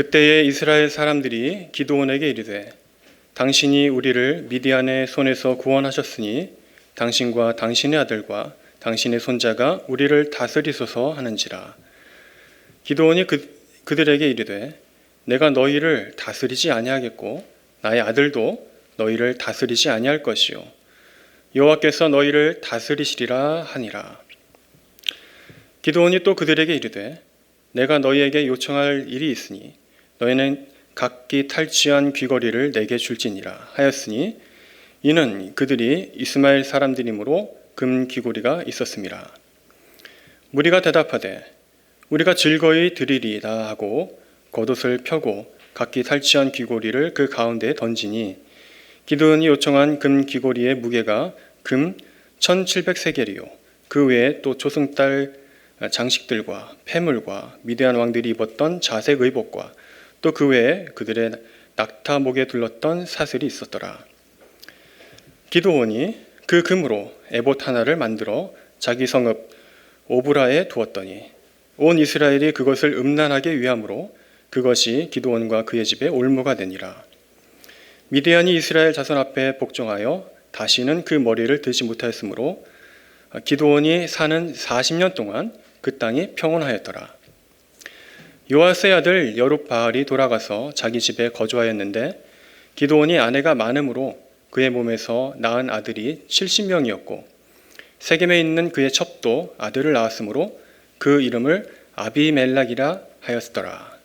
그때에 이스라엘 사람들이 기드온에게 이르되 당신이 우리를 미디안의 손에서 구원하셨으니 당신과 당신의 아들과 당신의 손자가 우리를 다스리소서 하는지라. 기드온이 그들에게 이르되 내가 너희를 다스리지 아니하겠고 나의 아들도 너희를 다스리지 아니할 것이요 여호와께서 너희를 다스리시리라 하니라. 기드온이 또 그들에게 이르되 내가 너희에게 요청할 일이 있으니 너희는 각기 탈취한 귀걸이를 내게 줄지니라 하였으니 이는 그들이 이스마엘 사람들이므로 금 귀걸이가 있었음이라. 무리가 대답하되 우리가 즐거이 드리리이다 하고 겉옷을 펴고 각기 탈취한 귀걸이를 그 가운데에 던지니 기드온이 요청한 금 귀걸이의 무게가 금 1700세겔이요 그 외에 또 조승달 장식들과 폐물과 미디안 왕들이 입었던 자색 의복과 또 그 외에 그들의 낙타 목에 둘렀던 사슬이 있었더라. 기드온이 그 금으로 에봇 하나를 만들어 자기 성읍 오브라에 두었더니 온 이스라엘이 그것을 음란하게 위함으로 그것이 기드온과 그의 집에 올무가 되니라. 미디안이 이스라엘 자손 앞에 복종하여 다시는 그 머리를 들지 못하였으므로 기드온이 사는 40년 동안 그 땅이 평온하였더라. 요아스의 아들 여룹바알이 돌아가서 자기 집에 거주하였는데 기드온이 아내가 많음으로 그의 몸에서 낳은 아들이 70명이었고 세겜에 있는 그의 첩도 아들을 낳았으므로 그 이름을 아비멜락이라 하였더라.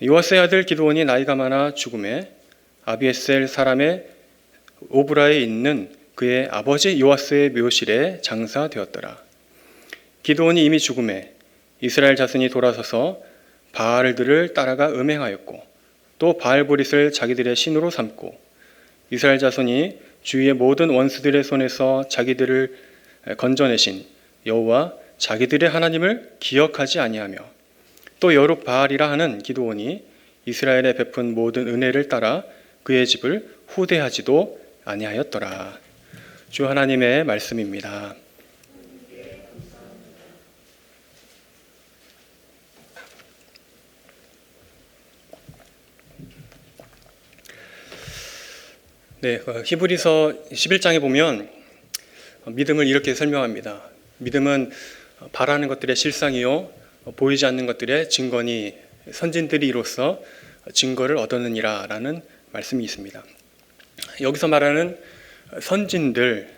요아스의 아들 기드온이 나이가 많아 죽음에 아비에셀 사람의 오브라에 있는 그의 아버지 요아스의 묘실에 장사되었더라. 기드온이 이미 죽음에 이스라엘 자손이 돌아서서 바알들을 따라가 음행하였고 또 바알보릿을 자기들의 신으로 삼고 이스라엘 자손이 주위의 모든 원수들의 손에서 자기들을 건져내신 여호와 자기들의 하나님을 기억하지 아니하며 또 여룹바알이라 하는 기드온이 이스라엘에 베푼 모든 은혜를 따라 그의 집을 후대하지도 아니하였더라. 주 하나님의 말씀입니다. 네, 히브리서 11장에 보면 믿음을 이렇게 설명합니다. 믿음은 바라는 것들의 실상이요 보이지 않는 것들의 증거니 선진들이 이로써 증거를 얻었느니라 라는 말씀이 있습니다. 여기서 말하는 선진들,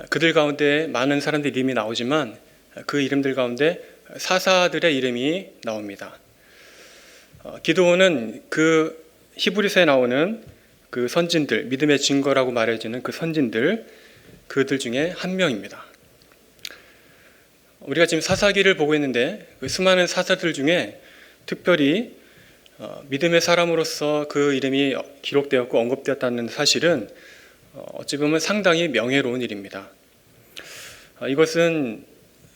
그들 가운데 많은 사람들의 이름이 나오지만 그 이름들 가운데 사사들의 이름이 나옵니다. 기드온은 그 히브리서에 나오는 그 선진들, 믿음의 증거라고 말해지는 그 선진들, 그들 중에 한 명입니다. 우리가 지금 사사기를 보고 있는데 그 수많은 사사들 중에 특별히 믿음의 사람으로서 그 이름이 기록되었고 언급되었다는 사실은 어찌 보면 상당히 명예로운 일입니다. 이것은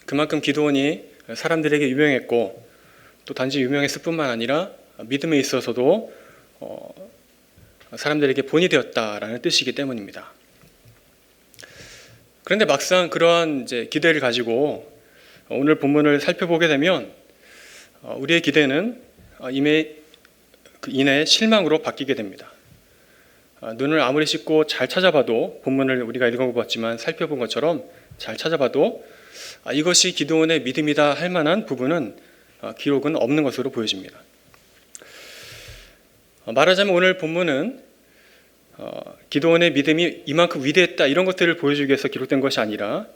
그만큼 기드온이 사람들에게 유명했고 또 단지 유명했을 뿐만 아니라 믿음에 있어서도 사람들에게 본이 되었다라는 뜻이기 때문입니다. 그런데 막상 그러한 이제 기대를 가지고 오늘 본문을 살펴보게 되면 우리의 기대는 이내 실망으로 바뀌게 됩니다. 눈을 아무리 씻고 잘 찾아봐도 본문을 우리가 읽어봤지만 살펴본 것처럼 잘 찾아봐도 이것이 기드온의 믿음이다 할 만한 부분은 기록은 없는 것으로 보여집니다. 말하자면 오늘 본문은 기드온의 믿음이 이만큼 위대했다 이런 것들을 보여주기 위해서 기록된 것이 아니라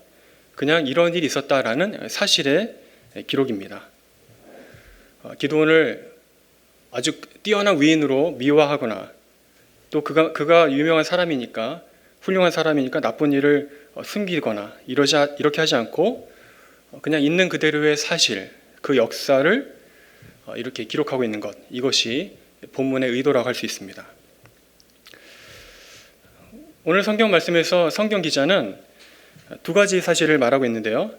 그냥 이런 일이 있었다라는 사실의 기록입니다. 기드온을 아주 뛰어난 위인으로 미화하거나 또 그가 유명한 사람이니까 훌륭한 사람이니까 나쁜 일을 숨기거나 이렇게 하지 않고 그냥 있는 그대로의 사실, 그 역사를 이렇게 기록하고 있는 것, 이것이 본문의 의도라고 할 수 있습니다. 오늘 성경 말씀에서 성경 기자는 두 가지 사실을 말하고 있는데요.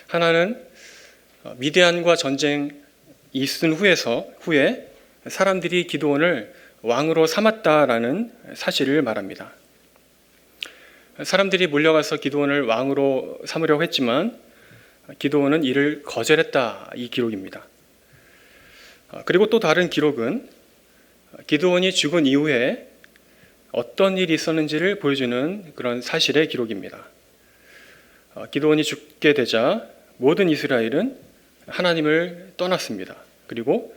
하나는 미디안과 전쟁이 있은 후에 사람들이 기드온을 왕으로 삼았다라는 사실을 말합니다. 사람들이 몰려가서 기드온을 왕으로 삼으려고 했지만 기드온은 이를 거절했다, 이 기록입니다. 그리고 또 다른 기록은 기드온이 죽은 이후에 어떤 일이 있었는지를 보여주는 그런 사실의 기록입니다. 기드온이 죽게 되자 모든 이스라엘은 하나님을 떠났습니다. 그리고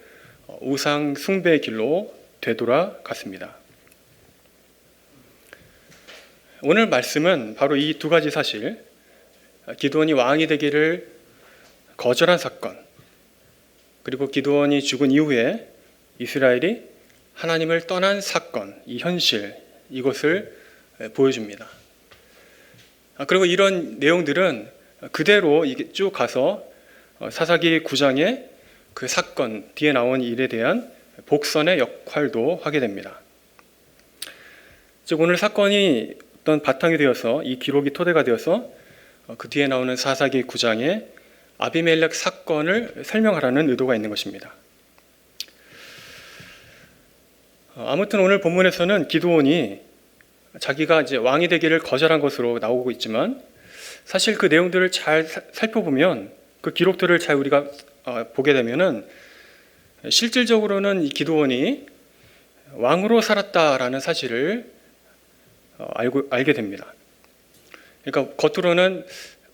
우상 숭배의 길로 되돌아갔습니다. 오늘 말씀은 바로 이 두 가지 사실, 기드온이 왕이 되기를 거절한 사건, 그리고 기드온이 죽은 이후에 이스라엘이 하나님을 떠난 사건, 이 현실, 이것을 보여줍니다. 그리고 이런 내용들은 그대로 쭉 가서 사사기 9장의 그 사건, 뒤에 나온 일에 대한 복선의 역할도 하게 됩니다. 즉 오늘 사건이 어떤 바탕이 되어서 이 기록이 토대가 되어서 그 뒤에 나오는 사사기 9장의 아비멜렉 사건을 설명하라는 의도가 있는 것입니다. 아무튼 오늘 본문에서는 기드온이 자기가 이제 왕이 되기를 거절한 것으로 나오고 있지만 사실 그 내용들을 잘 살펴보면 그 기록들을 잘 우리가 보게 되면은 실질적으로는 이 기드온이 왕으로 살았다라는 사실을 알게 됩니다. 그러니까 겉으로는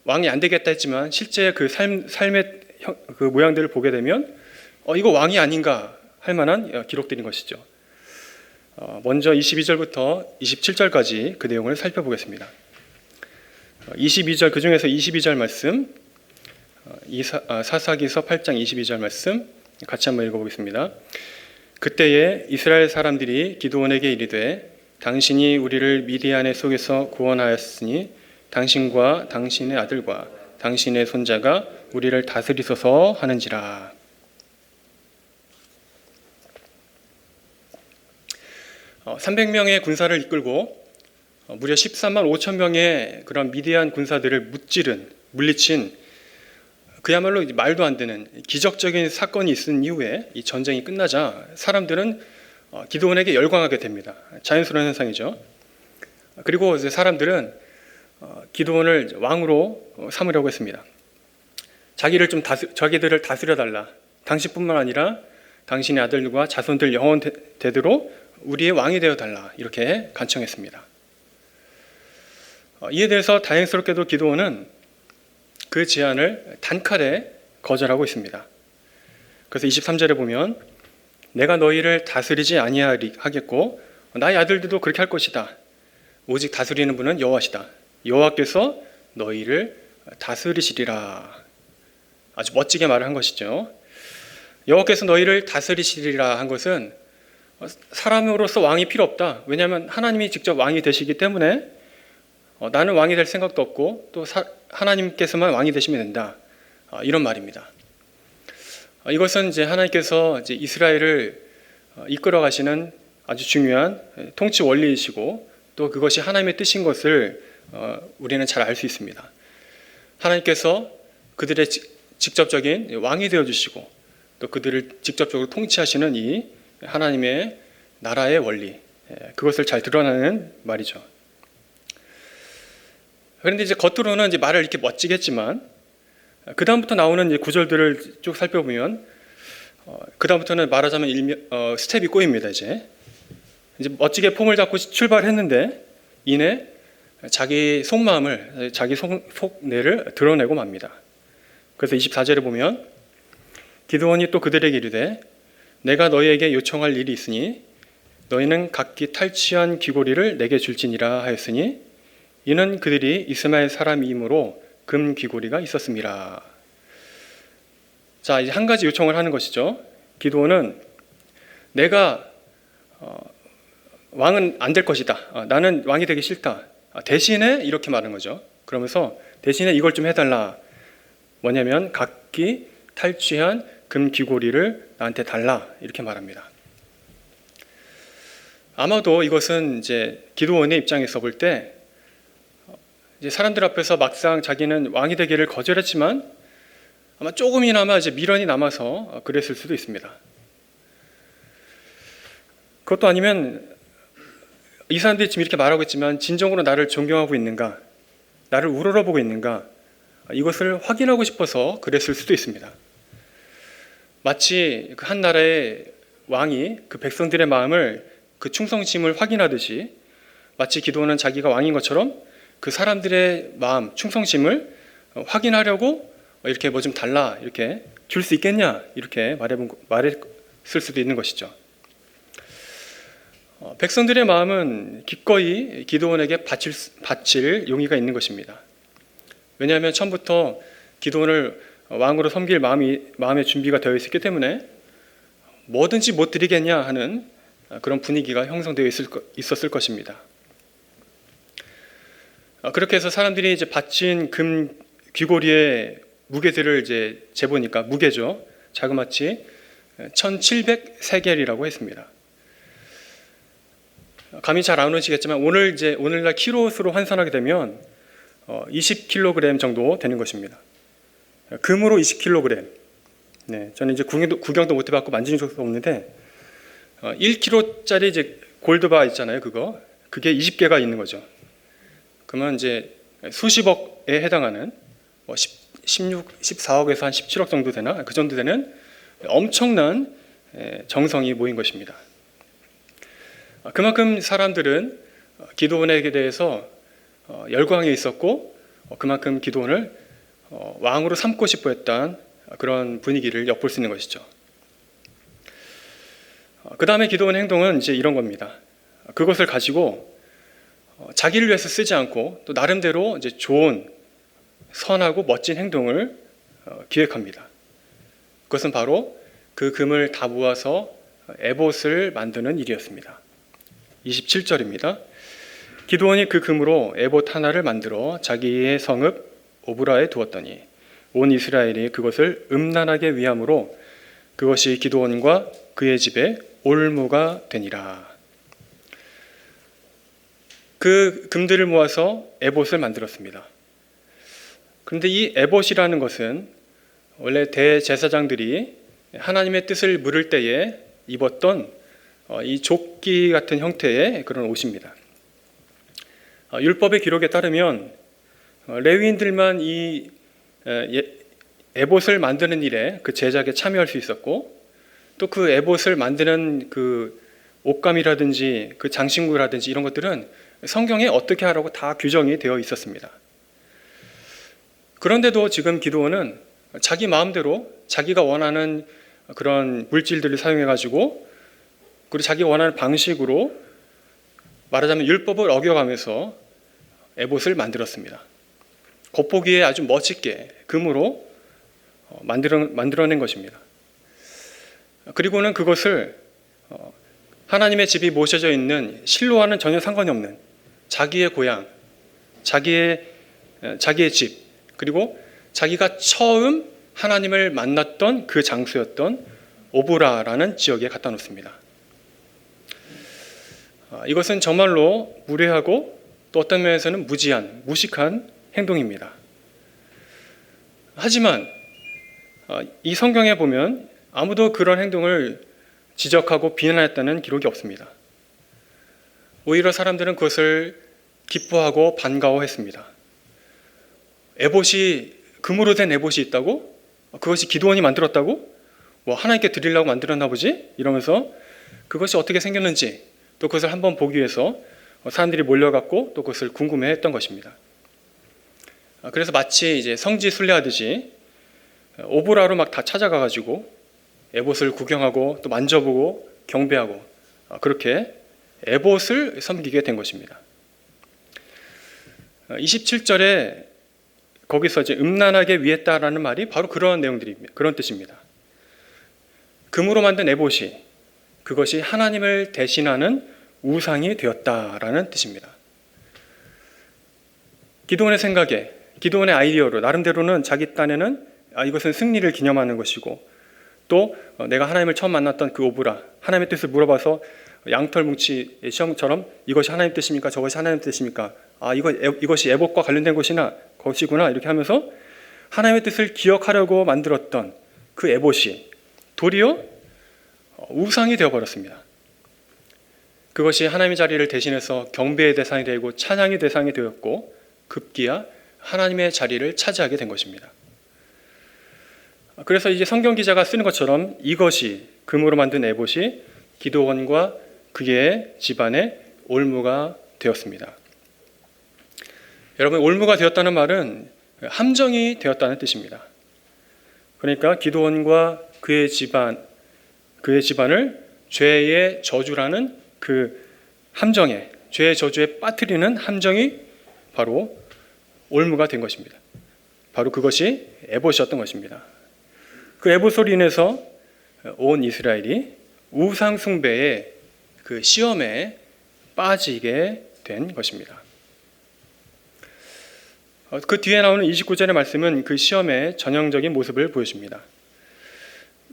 왕이 안 되겠다 했지만 실제 그 삶의 그 모양들을 보게 되면 이거 왕이 아닌가 할 만한 기록들인 것이죠. 먼저 22절부터 27절까지 그 내용을 살펴보겠습니다. 22절, 그 중에서 22절 말씀, 사사기서 8장 22절 말씀 같이 한번 읽어보겠습니다. 그때에 이스라엘 사람들이 기드온에게 이르되 당신이 우리를 미디안의 속에서 구원하였으니 당신과 당신의 아들과 당신의 손자가 우리를 다스리소서 하는지라. 300명의 군사를 이끌고 무려 13만 5천 명의 그런 미디안 군사들을 물리친 그야말로 말도 안 되는 기적적인 사건이 있은 이후에 이 전쟁이 끝나자 사람들은 기드온에게 열광하게 됩니다. 자연스러운 현상이죠. 그리고 이제 사람들은 기드온을 왕으로 삼으려고 했습니다. 자기들을 다스려달라. 당신뿐만 아니라 당신의 아들과 자손들 영원 대대로 우리의 왕이 되어달라. 이렇게 간청했습니다. 이에 대해서 다행스럽게도 기드온은 그 제안을 단칼에 거절하고 있습니다. 그래서 23절에 보면 내가 너희를 다스리지 아니하겠고 나의 아들들도 그렇게 할 것이다. 오직 다스리는 분은 여호와시다. 여호와께서 너희를 다스리시리라. 아주 멋지게 말을 한 것이죠. 여호와께서 너희를 다스리시리라 한 것은 사람으로서 왕이 필요 없다. 왜냐하면 하나님이 직접 왕이 되시기 때문에 나는 왕이 될 생각도 없고 또 하나님께서만 왕이 되시면 된다. 이런 말입니다. 이것은 이제 하나님께서 이제 이스라엘을 이끌어 가시는 아주 중요한 통치 원리이시고 또 그것이 하나님의 뜻인 것을 우리는 잘 알 수 있습니다. 하나님께서 그들의 직접적인 왕이 되어 주시고 또 그들을 직접적으로 통치하시는 이 하나님의 나라의 원리, 그것을 잘 드러나는 말이죠. 그런데 이제 겉으로는 이제 말을 이렇게 멋지게 했지만 그 다음부터 나오는 이제 구절들을 쭉 살펴보면 그 다음부터는 말하자면 스텝이 꼬입니다. 이제 멋지게 폼을 잡고 출발했는데 이내 자기 속마음을, 자기 속내를 드러내고 맙니다. 그래서 24절에 보면 기드온이 또 그들에게 이르되 내가 너희에게 요청할 일이 있으니 너희는 각기 탈취한 귀고리를 내게 줄지니라 하였으니 이는 그들이 이스마엘 사람이므로 금 귀고리가 있었습니다. 자, 이제 한 가지 요청을 하는 것이죠. 기드온은 내가 왕은 안 될 것이다. 나는 왕이 되기 싫다. 대신에 이렇게 말하는 거죠. 그러면서 대신에 이걸 좀 해달라. 뭐냐면 각기 탈취한 금 귀고리를 나한테 달라. 이렇게 말합니다. 아마도 이것은 이제 기드온의 입장에서 볼 때 이제 사람들 앞에서 막상 자기는 왕이 되기를 거절했지만 아마 조금이나마 이제 미련이 남아서 그랬을 수도 있습니다. 그것도 아니면 이 사람들이 지금 이렇게 말하고 있지만 진정으로 나를 존경하고 있는가, 나를 우러러보고 있는가, 이것을 확인하고 싶어서 그랬을 수도 있습니다. 마치 그 한 나라의 왕이 그 백성들의 마음을 그 충성심을 확인하듯이 마치 기드온은 자기가 왕인 것처럼 그 사람들의 마음, 충성심을 확인하려고 이렇게 뭐 좀 달라, 이렇게 줄 수 있겠냐, 이렇게 말했을 수도 있는 것이죠. 백성들의 마음은 기꺼이 기드온에게 바칠 용의가 있는 것입니다. 왜냐하면 처음부터 기드온을 왕으로 섬길 마음의 준비가 되어 있었기 때문에 뭐든지 못 드리겠냐 하는 그런 분위기가 형성되어 있었을 것입니다. 그렇게 해서 사람들이 이제 바친 금 귀고리의 무게들을 이제 재보니까, 무게죠, 자그마치 1700세겔이라고 했습니다. 감이 잘 안 오시겠지만 오늘날 키로수로 환산하게 되면 20kg 정도 되는 것입니다. 금으로 20kg. 네, 저는 이제 구경도 못 해봤고 만진 적도 없는데 1kg짜리 이제 골드바 있잖아요. 그게 20개가 있는 거죠. 그러면 이제 수십억에 해당하는 14억에서 한 17억 정도 되나, 그 정도 되는 엄청난 정성이 모인 것입니다. 그만큼 사람들은 기드온에게 대해서 열광에 있었고, 그만큼 기드온을 왕으로 삼고 싶어 했던 그런 분위기를 엿볼 수 있는 것이죠. 그 다음에 기드온의 행동은 이제 이런 겁니다. 그것을 가지고 자기를 위해서 쓰지 않고 또 나름대로 이제 좋은, 선하고 멋진 행동을 기획합니다. 그것은 바로 그 금을 다 모아서 에봇을 만드는 일이었습니다. 27절입니다. 기드온이 그 금으로 에봇 하나를 만들어 자기의 성읍 오브라에 두었더니 온 이스라엘이 그것을 음란하게 위함으로 그것이 기드온과 그의 집에 올무가 되니라. 그 금들을 모아서 에봇을 만들었습니다. 그런데 이 에봇이라는 것은 원래 대제사장들이 하나님의 뜻을 물을 때에 입었던 이 조끼 같은 형태의 그런 옷입니다. 율법의 기록에 따르면 레위인들만 이 에봇을 만드는 일에 그 제작에 참여할 수 있었고, 또 그 에봇을 만드는 그 옷감이라든지 그 장신구라든지 이런 것들은 성경에 어떻게 하라고 다 규정이 되어 있었습니다. 그런데도 지금 기드온은 자기 마음대로 자기가 원하는 그런 물질들을 사용해가지고, 그리고 자기가 원하는 방식으로, 말하자면 율법을 어겨가면서 에봇을 만들었습니다. 겉보기에 아주 멋있게 금으로 만들어낸 것입니다. 그리고는 그것을 하나님의 집이 모셔져 있는 실로와는 전혀 상관이 없는 자기의 고향, 자기의 집, 그리고 자기가 처음 하나님을 만났던 그 장소였던 오브라라는 지역에 갖다 놓습니다. 이것은 정말로 무례하고 또 어떤 면에서는 무식한 행동입니다. 하지만 이 성경에 보면 아무도 그런 행동을 지적하고 비난했다는 기록이 없습니다. 오히려 사람들은 그것을 기뻐하고 반가워했습니다. 에봇이, 금으로 된 에봇이 있다고? 그것이 기드온이 만들었다고? 하나님께 드리려고 만들었나 보지? 이러면서 그것이 어떻게 생겼는지 또 그것을 한번 보기 위해서 사람들이 몰려갔고 또 그것을 궁금해했던 것입니다. 그래서 마치 이제 성지 순례하듯이 오브라로 막 다 찾아가가지고 에봇을 구경하고 또 만져보고 경배하고 그렇게 에봇을 섬기게 된 것입니다. 27절에 거기서 이제 음란하게 위했다라는 말이 바로 그런 내용들입니다. 그런 뜻입니다. 금으로 만든 에봇이, 그것이 하나님을 대신하는 우상이 되었다라는 뜻입니다. 기드온의 생각에, 기드온의 아이디어로 나름대로는 자기 딴에는 이것은 승리를 기념하는 것이고, 또 내가 하나님을 처음 만났던 그 오브라, 하나님의 뜻을 물어봐서 양털 뭉치 시험처럼 이것이 하나님 뜻입니까? 저것이 하나님 뜻입니까? 이것이 에봇과 관련된 것이구나 이렇게 하면서 하나님의 뜻을 기억하려고 만들었던 그 에봇이 도리어 우상이 되어버렸습니다. 그것이 하나님의 자리를 대신해서 경배의 대상이 되고 찬양의 대상이 되었고, 급기야 하나님의 자리를 차지하게 된 것입니다. 그래서 이제 성경 기자가 쓰는 것처럼 이것이 금으로 만든 에봇이 기드온과 그의 집안의 올무가 되었습니다. 여러분, 올무가 되었다는 말은 함정이 되었다는 뜻입니다. 그러니까 기드온과 그의 집안을 죄의 저주라는 그 함정에, 죄의 저주에 빠뜨리는 함정이 바로 올무가 된 것입니다. 바로 그것이 에봇이었던 것입니다. 그 에봇으로 인해서 온 이스라엘이 우상 숭배의 그 시험에 빠지게 된 것입니다. 그 뒤에 나오는 29절의 말씀은 그 시험의 전형적인 모습을 보여줍니다.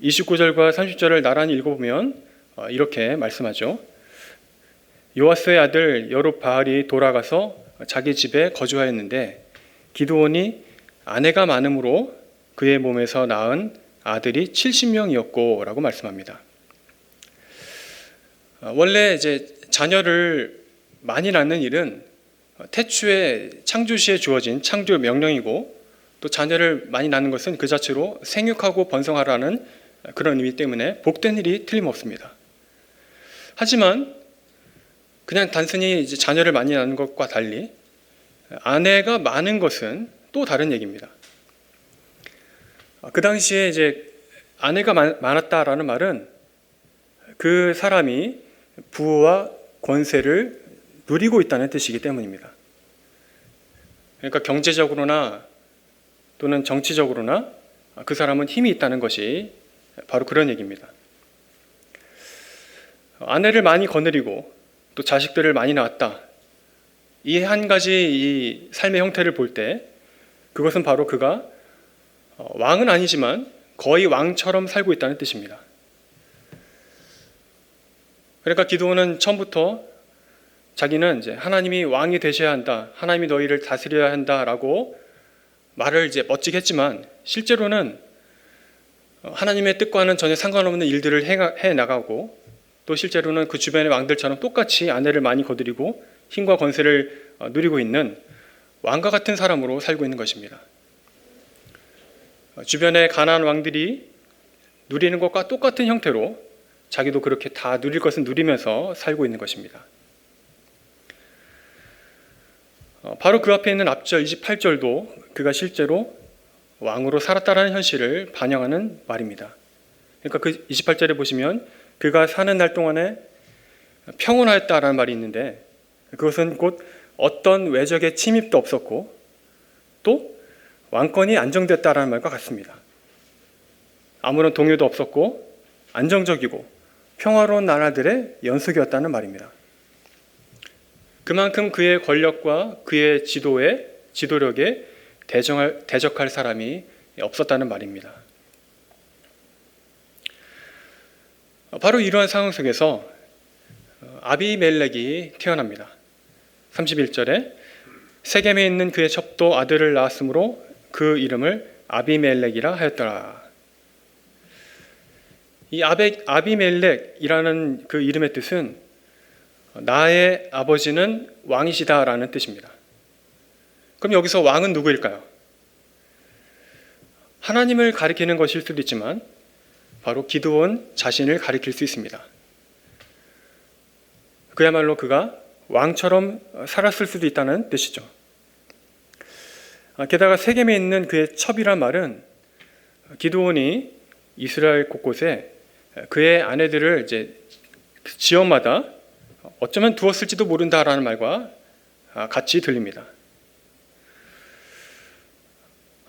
29절과 30절을 나란히 읽어보면 이렇게 말씀하죠. 요아스의 아들 여룹바알이 돌아가서 자기 집에 거주하였는데 기드온이 아내가 많음으로 그의 몸에서 낳은 아들이 70명이었고 라고 말씀합니다. 원래 이제 자녀를 많이 낳는 일은 태초에 창조시에 주어진 창조 명령이고, 또 자녀를 많이 낳는 것은 그 자체로 생육하고 번성하라는 그런 의미 때문에 복된 일이 틀림없습니다. 하지만 그냥 단순히 이제 자녀를 많이 낳는 것과 달리 아내가 많은 것은 또 다른 얘기입니다. 그 당시에 이제 아내가 많았다라는 말은 그 사람이 부와 권세를 누리고 있다는 뜻이기 때문입니다. 그러니까 경제적으로나 또는 정치적으로나 그 사람은 힘이 있다는 것이 바로 그런 얘기입니다. 아내를 많이 거느리고 또 자식들을 많이 낳았다. 이 한 가지 이 삶의 형태를 볼 때 그것은 바로 그가 왕은 아니지만 거의 왕처럼 살고 있다는 뜻입니다. 그러니까 기드온은 처음부터 자기는 이제 하나님이 왕이 되셔야 한다, 하나님이 너희를 다스려야 한다라고 말을 이제 멋지게 했지만 실제로는 하나님의 뜻과는 전혀 상관없는 일들을 해 나가고, 또 실제로는 그 주변의 왕들처럼 똑같이 아내를 많이 거느리고 힘과 권세를 누리고 있는 왕과 같은 사람으로 살고 있는 것입니다. 주변의 가나안 왕들이 누리는 것과 똑같은 형태로 자기도 그렇게 다 누릴 것은 누리면서 살고 있는 것입니다. 바로 그 앞에 있는 앞절 28절도 그가 실제로 왕으로 살았다라는 현실을 반영하는 말입니다. 그러니까 그 28절에 보시면 그가 사는 날 동안에 평온하였다라는 말이 있는데, 그것은 곧 어떤 외적의 침입도 없었고 또 왕권이 안정됐다라는 말과 같습니다. 아무런 동요도 없었고 안정적이고 평화로운 나라들의 연속이었다는 말입니다. 그만큼 그의 권력과 그의 지도력에 대적할 사람이 없었다는 말입니다. 바로 이러한 상황 속에서 아비멜렉이 태어납니다. 31절에 세겜에 있는 그의 첩도 아들을 낳았으므로 그 이름을 아비멜렉이라 하였더라. 이 아비멜렉이라는 그 이름의 뜻은 나의 아버지는 왕이시다라는 뜻입니다. 그럼 여기서 왕은 누구일까요? 하나님을 가리키는 것일 수도 있지만 바로 기드온 자신을 가리킬 수 있습니다. 그야말로 그가 왕처럼 살았을 수도 있다는 뜻이죠. 게다가 세겜에 있는 그의 첩이란 말은 기드온이 이스라엘 곳곳에 그의 아내들을 이제 지역마다 어쩌면 두었을지도 모른다라는 말과 같이 들립니다.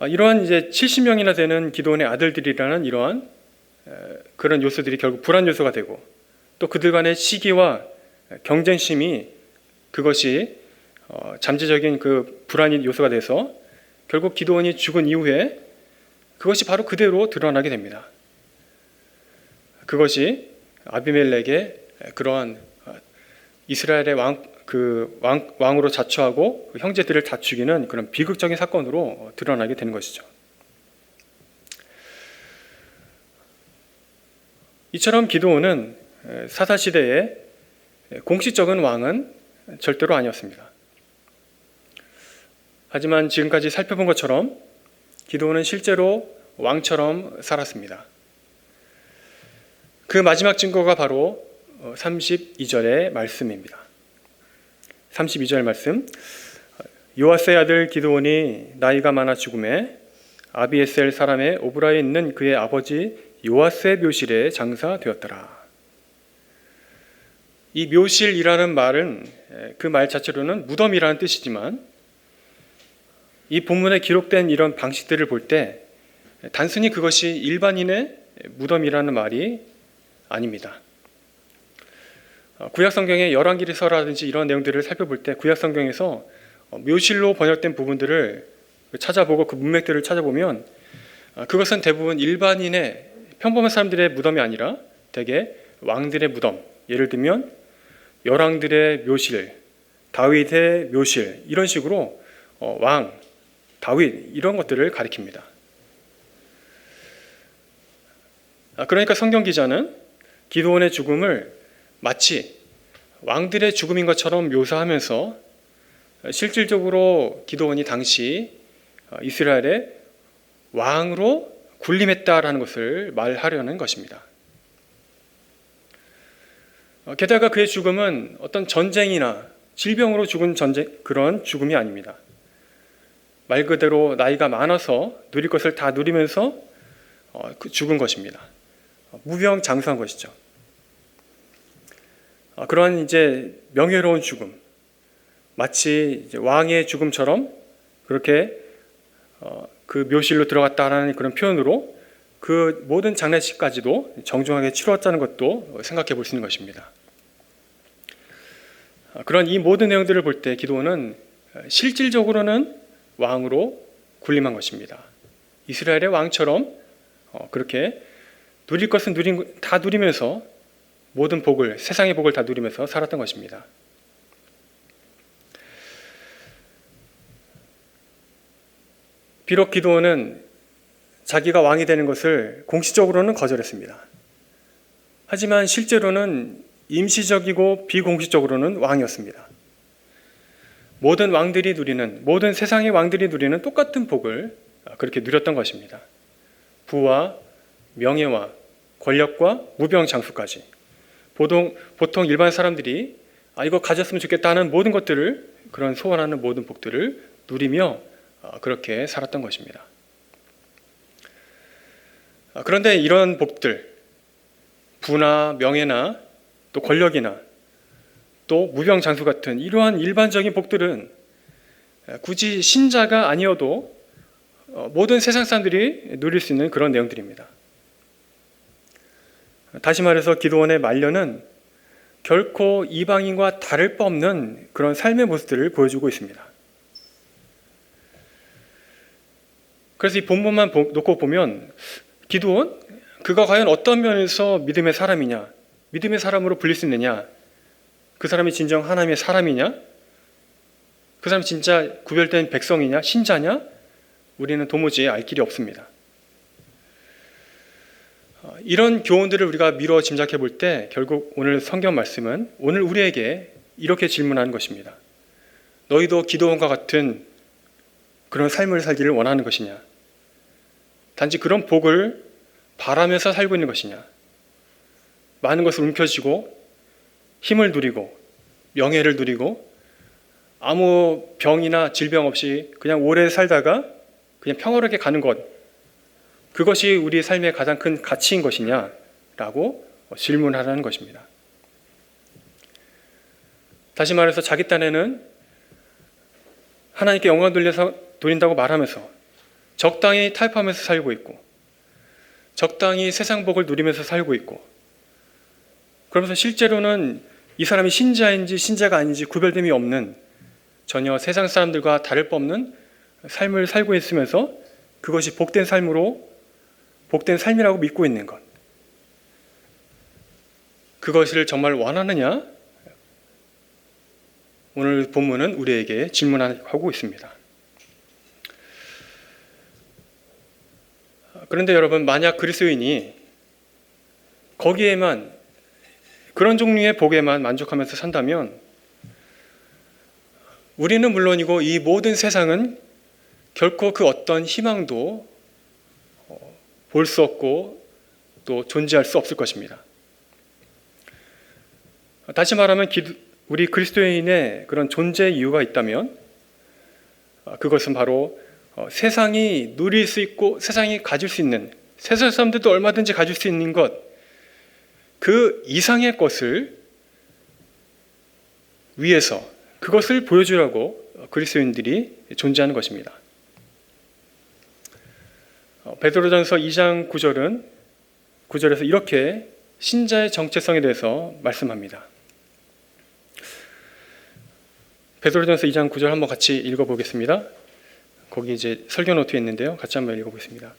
이러한 이제 70명이나 되는 기드온의 아들들이라는 이러한 그런 요소들이 결국 불안 요소가 되고, 또 그들 간의 시기와 경쟁심이 그것이 잠재적인 그 불안의 요소가 돼서 결국 기드온이 죽은 이후에 그것이 바로 그대로 드러나게 됩니다. 그것이 아비멜렉의 그러한 이스라엘의 왕으로 자처하고 형제들을 다 죽이는 그런 비극적인 사건으로 드러나게 되는 것이죠. 이처럼 기드온은 사사시대의 공식적인 왕은 절대로 아니었습니다. 하지만 지금까지 살펴본 것처럼 기드온은 실제로 왕처럼 살았습니다. 그 마지막 증거가 바로 32절의 말씀입니다. 32절 말씀. 요아스의 아들 기드온이 나이가 많아 죽음에 아비에셀 사람의 오브라에 있는 그의 아버지 요아스의 묘실에 장사되었더라. 이 묘실이라는 말은 그 말 자체로는 무덤이라는 뜻이지만 이 본문에 기록된 이런 방식들을 볼 때 단순히 그것이 일반인의 무덤이라는 말이 아닙니다. 구약 성경의 열왕기서라든지 이런 내용들을 살펴볼 때 구약 성경에서 묘실로 번역된 부분들을 찾아보고 그 문맥들을 찾아보면 그것은 대부분 일반인의 평범한 사람들의 무덤이 아니라 대개 왕들의 무덤, 예를 들면 열왕들의 묘실, 다윗의 묘실 이런 식으로 왕, 다윗 이런 것들을 가리킵니다. 그러니까 성경 기자는 기드온의 죽음을 마치 왕들의 죽음인 것처럼 묘사하면서 실질적으로 기드온이 당시 이스라엘의 왕으로 군림했다라는 것을 말하려는 것입니다. 게다가 그의 죽음은 어떤 전쟁이나 질병으로 죽은 그런 죽음이 아닙니다. 말 그대로 나이가 많아서 누릴 것을 다 누리면서 죽은 것입니다. 무병장수한 것이죠. 그러한 이제 명예로운 죽음, 마치 이제 왕의 죽음처럼 그렇게 그 묘실로 들어갔다라는 그런 표현으로 그 모든 장례식까지도 정중하게 치루었다는 것도 생각해 볼 수 있는 것입니다. 그런 이 모든 내용들을 볼 때 기드온은 실질적으로는 왕으로 군림한 것입니다. 이스라엘의 왕처럼 그렇게 누릴 것은 다 누리면서 모든 복을, 세상의 복을 다 누리면서 살았던 것입니다. 비록 기드온은 자기가 왕이 되는 것을 공식적으로는 거절했습니다. 하지만 실제로는 임시적이고 비공식적으로는 왕이었습니다. 모든 왕들이 누리는, 모든 세상의 왕들이 누리는 똑같은 복을 그렇게 누렸던 것입니다. 부와 명예와 권력과 무병장수까지. 보통 일반 사람들이 이거 가졌으면 좋겠다는 모든 것들을, 그런 소원하는 모든 복들을 누리며 그렇게 살았던 것입니다. 그런데 이런 복들, 부나 명예나 또 권력이나 또 무병장수 같은 이러한 일반적인 복들은 굳이 신자가 아니어도 모든 세상 사람들이 누릴 수 있는 그런 내용들입니다. 다시 말해서 기드온의 말년은 결코 이방인과 다를 바 없는 그런 삶의 모습들을 보여주고 있습니다. 그래서 이 본문만 놓고 보면 기드온, 그가 과연 어떤 면에서 믿음의 사람이냐, 믿음의 사람으로 불릴 수 있느냐, 그 사람이 진정 하나님의 사람이냐, 그 사람이 진짜 구별된 백성이냐, 신자냐, 우리는 도무지 알 길이 없습니다. 이런 교훈들을 우리가 미루어 짐작해 볼 때 결국 오늘 성경 말씀은 오늘 우리에게 이렇게 질문하는 것입니다. 너희도 기드온과 같은 그런 삶을 살기를 원하는 것이냐? 단지 그런 복을 바라면서 살고 있는 것이냐? 많은 것을 움켜쥐고 힘을 누리고 명예를 누리고 아무 병이나 질병 없이 그냥 오래 살다가 그냥 평화롭게 가는 것, 그것이 우리 삶의 가장 큰 가치인 것이냐라고 질문하라는 것입니다. 다시 말해서 자기 딴에는 하나님께 영광 돌린다고 말하면서 적당히 타협하면서 살고 있고 적당히 세상 복을 누리면서 살고 있고, 그러면서 실제로는 이 사람이 신자인지 신자가 아닌지 구별됨이 없는, 전혀 세상 사람들과 다를 바 없는 삶을 살고 있으면서 그것이 복된 삶이라고 믿고 있는 것, 그것을 정말 원하느냐? 오늘 본문은 우리에게 질문하고 있습니다. 그런데 여러분, 만약 그리스도인이 거기에만, 그런 종류의 복에만 만족하면서 산다면 우리는 물론이고 이 모든 세상은 결코 그 어떤 희망도 볼 수 없고 또 존재할 수 없을 것입니다. 다시 말하면 우리 그리스도인의 그런 존재 이유가 있다면 그것은 바로 세상이 누릴 수 있고 세상이 가질 수 있는, 세상 사람들도 얼마든지 가질 수 있는 것, 그 이상의 것을 위해서 그것을 보여주려고 그리스도인들이 존재하는 것입니다. 베드로전서 2장 9절에서 이렇게 신자의 정체성에 대해서 말씀합니다. 베드로전서 2장 9절 한번 같이 읽어보겠습니다. 거기 이제 설교 노트에 있는데요. 같이 한번 읽어보겠습니다.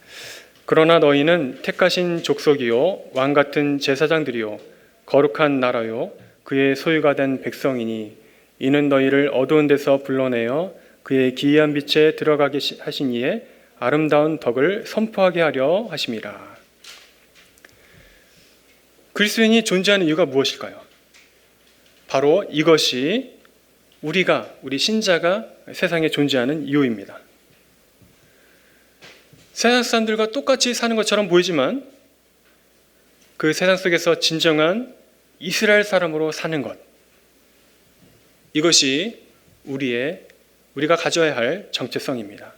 그러나 너희는 택하신 족속이요 왕 같은 제사장들이요 거룩한 나라요 그의 소유가 된 백성이니 이는 너희를 어두운 데서 불러내어 그의 기이한 빛에 들어가게 하신 이의 아름다운 덕을 선포하게 하려 하심이라. 그리스도인이 존재하는 이유가 무엇일까요? 바로 이것이 우리 신자가 세상에 존재하는 이유입니다. 세상 사람들과 똑같이 사는 것처럼 보이지만 그 세상 속에서 진정한 이스라엘 사람으로 사는 것, 이것이 우리가 가져야 할 정체성입니다.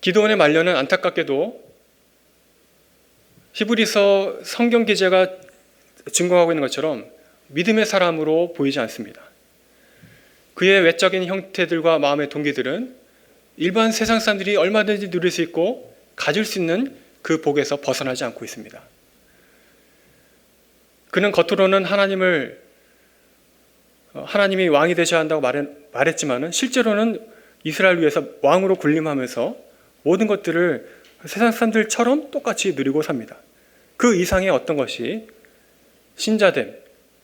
기드온의 말년은 안타깝게도 히브리서 성경 기자가 증거하고 있는 것처럼 믿음의 사람으로 보이지 않습니다. 그의 외적인 형태들과 마음의 동기들은 일반 세상 사람들이 얼마든지 누릴 수 있고 가질 수 있는 그 복에서 벗어나지 않고 있습니다. 그는 겉으로는 하나님이 왕이 되셔야 한다고 말했지만 실제로는 이스라엘 위에서 왕으로 군림하면서 모든 것들을 세상 사람들처럼 똑같이 누리고 삽니다. 그 이상의 어떤 것이 신자됨,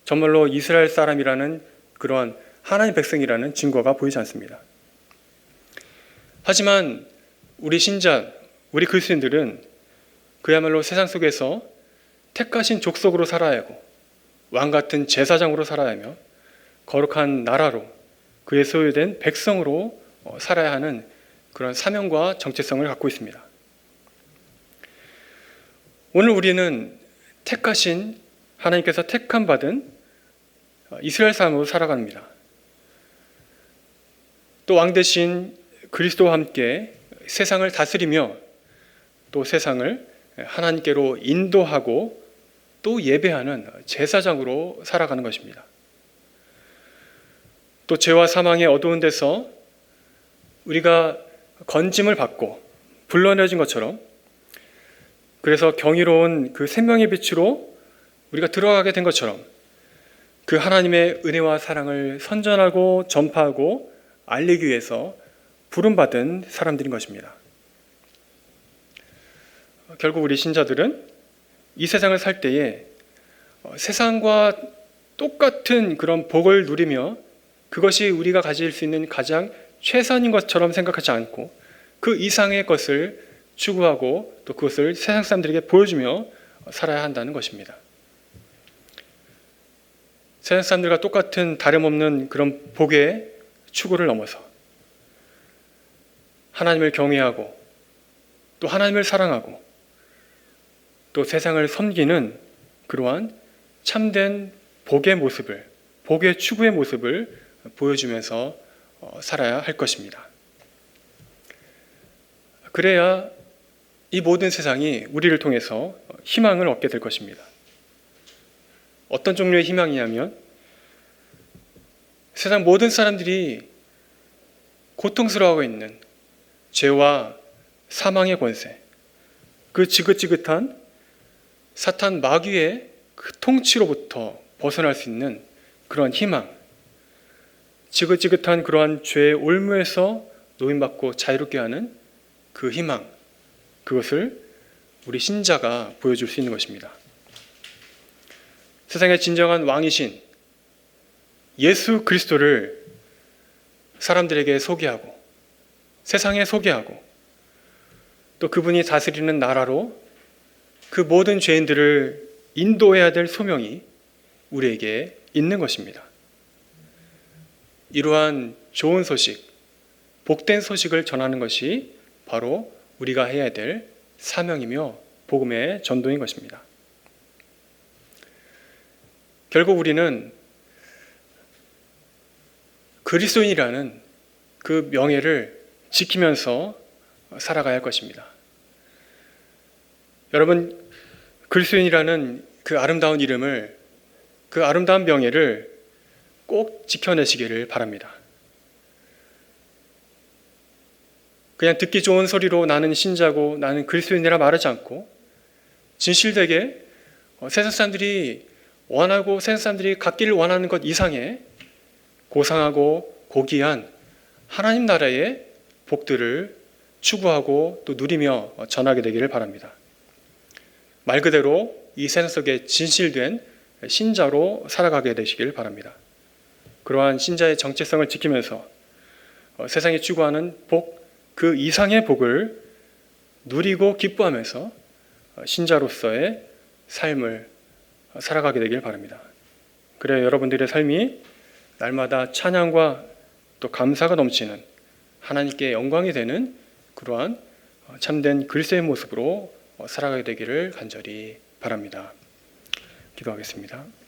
정말로 이스라엘 사람이라는 그러한 하나님 백성이라는 증거가 보이지 않습니다. 하지만 우리 그리스도인들은 그야말로 세상 속에서 택하신 족속으로 살아야 하고 왕같은 제사장으로 살아야 하며 거룩한 나라로 그의 소유된 백성으로 살아야 하는 그런 사명과 정체성을 갖고 있습니다. 오늘 우리는 하나님께서 택함 받은 이스라엘 사람으로 살아갑니다. 또 왕 대신 그리스도와 함께 세상을 다스리며 또 세상을 하나님께로 인도하고 또 예배하는 제사장으로 살아가는 것입니다. 또 죄와 사망의 어두운 데서 우리가 건짐을 받고 불러내어진 것처럼 그래서 경이로운 그 생명의 빛으로 우리가 들어가게 된 것처럼 그 하나님의 은혜와 사랑을 선전하고 전파하고 알리기 위해서 부름받은 사람들인 것입니다. 결국 우리 신자들은 이 세상을 살 때에 세상과 똑같은 그런 복을 누리며 그것이 우리가 가질 수 있는 가장 최선인 것처럼 생각하지 않고 그 이상의 것을 추구하고 또 그것을 세상 사람들에게 보여주며 살아야 한다는 것입니다. 세상 사람들과 똑같은 다름없는 그런 복의 추구를 넘어서 하나님을 경외하고 또 하나님을 사랑하고 또 세상을 섬기는 그러한 참된 복의 추구의 모습을 보여주면서 살아야 할 것입니다. 그래야 이 모든 세상이 우리를 통해서 희망을 얻게 될 것입니다. 어떤 종류의 희망이냐면 세상 모든 사람들이 고통스러워하고 있는 죄와 사망의 권세, 그 지긋지긋한 사탄 마귀의 그 통치로부터 벗어날 수 있는 그러한 희망, 지긋지긋한 그러한 죄의 올무에서 노임받고 자유롭게 하는 그 희망, 그것을 우리 신자가 보여줄 수 있는 것입니다. 세상의 진정한 왕이신 예수 그리스도를 사람들에게 소개하고 세상에 소개하고 또 그분이 다스리는 나라로 그 모든 죄인들을 인도해야 될 소명이 우리에게 있는 것입니다. 이러한 좋은 소식, 복된 소식을 전하는 것이 바로 우리가 해야 될 사명이며 복음의 전도인 것입니다. 결국 우리는 그리스도인이라는 그 명예를 지키면서 살아가야 할 것입니다. 여러분, 그리스도인이라는 그 아름다운 이름을, 그 아름다운 명예를 꼭 지켜내시기를 바랍니다. 그냥 듣기 좋은 소리로 나는 신자고 나는 그리스도인이라 말하지 않고 진실되게 세상 사람들이 원하고 세상 사람들이 갖기를 원하는 것 이상의 고상하고 고귀한 하나님 나라의 복들을 추구하고 또 누리며 전하게 되기를 바랍니다. 말 그대로 이 세상 속에 진실된 신자로 살아가게 되시길 바랍니다. 그러한 신자의 정체성을 지키면서 세상이 추구하는 복, 그 이상의 복을 누리고 기뻐하면서 신자로서의 삶을 살아가게 되길 바랍니다. 그래야 여러분들의 삶이 날마다 찬양과 또 감사가 넘치는 하나님께 영광이 되는 그러한 참된 그리스도의 모습으로 살아가게 되기를 간절히 바랍니다. 기도하겠습니다.